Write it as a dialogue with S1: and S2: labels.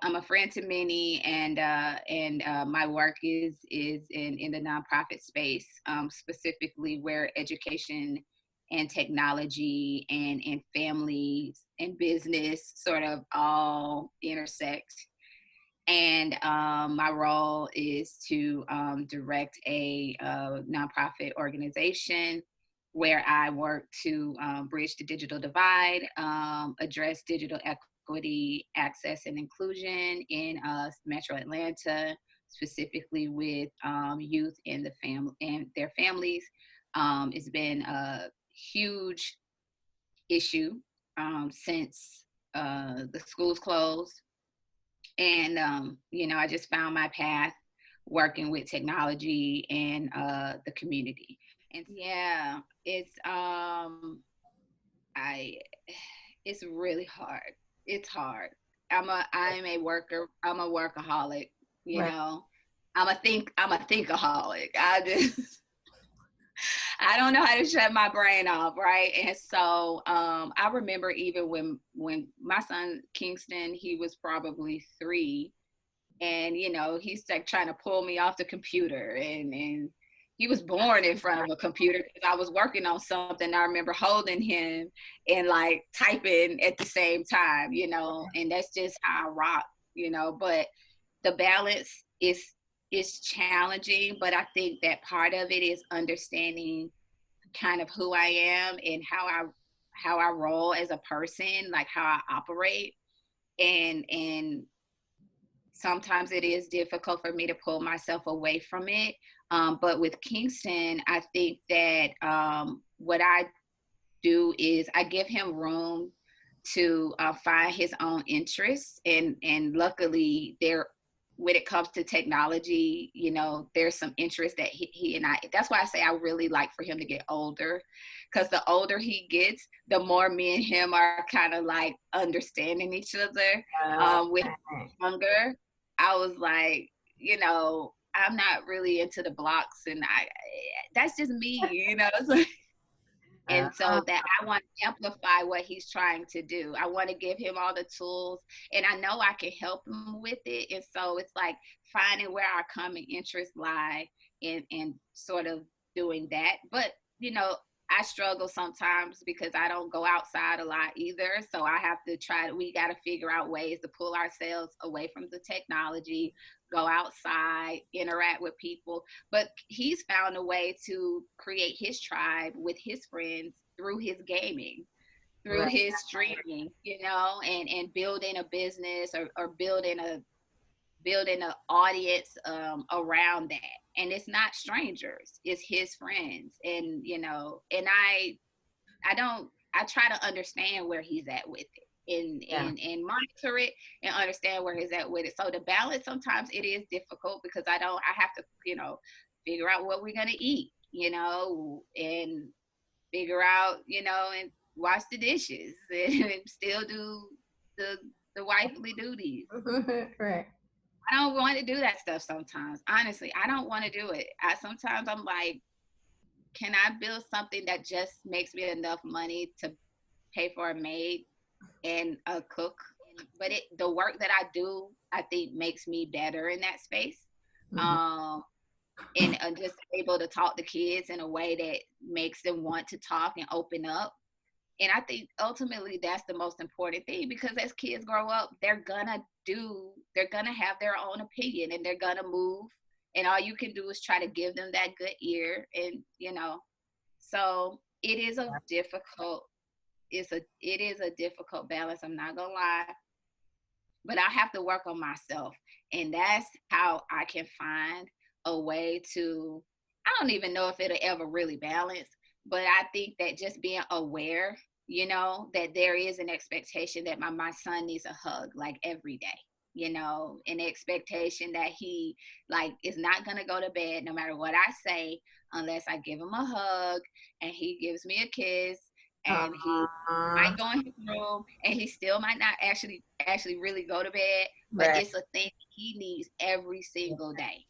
S1: I'm a friend to many, and my work is in the nonprofit space, specifically where education and technology and families and business sort of all intersect. And my role is to direct a nonprofit organization where I work to bridge the digital divide, address digital equity, access, and inclusion in Metro Atlanta, specifically with youth and and their families. It's been a huge issue since the schools closed, and I just found my path working with technology and the community. And yeah, I it's really hard. It's hard. I'm a worker. I'm a workaholic. You
S2: Right.
S1: know, I'm a thinkaholic. I don't know how to shut my brain off, right? And so I remember even when my son Kingston, he was probably 3, and he's like trying to pull me off the computer, and he was born in front of a computer because I was working on something. I remember holding him and like typing at the same time, and that's just how I rock, but the balance is challenging, but I think that part of it is understanding kind of who I am and how I roll as a person, like how I operate. And sometimes it is difficult for me to pull myself away from it. But with Kingston, I think that what I do is I give him room to find his own interests, and luckily there, when it comes to technology, there's some interest that he and I, that's why I say I really like for him to get older, because the older he gets, the more me and him are kind of like understanding each other. With younger, I was like, I'm not really into the blocks, and that's just me. And so that I want to amplify what he's trying to do. I want to give him all the tools, and I know I can help him with it. And so it's like finding where our common interests lie, and sort of doing that. But, I struggle sometimes because I don't go outside a lot either. So I have to we got to figure out ways to pull ourselves away from the technology, go outside, interact with people. But he's found a way to create his tribe with his friends through his gaming, through his streaming, and building a business, or building an audience around that. And it's not strangers, it's his friends. And and I try to understand where he's at with it, and monitor it and understand where he's at with it. So the balance, sometimes it is difficult because I have to, figure out what we're gonna eat, and figure out, and wash the dishes and still do the wifely duties.
S2: Right.
S1: I don't want to do that stuff sometimes. Honestly, I don't want to do it. Sometimes I'm like, can I build something that just makes me enough money to pay for a maid and a cook? But the work that I do, I think, makes me better in that space.
S2: Mm-hmm.
S1: And just able to talk to kids in a way that makes them want to talk and open up. And I think ultimately that's the most important thing, because as kids grow up, they're gonna have their own opinion, and they're gonna move. And all you can do is try to give them that good ear. And, so it is a difficult, it is a difficult balance. I'm not gonna lie, but I have to work on myself. And that's how I can find a way to, I don't even know if it'll ever really balance, but I think that just being aware, that there is an expectation that my son needs a hug like every day, an expectation that he like is not going to go to bed no matter what I say, unless I give him a hug and he gives me a kiss, and he might go in his room and he still might not actually really go to bed, but
S2: Right.
S1: it's a thing he needs every single day.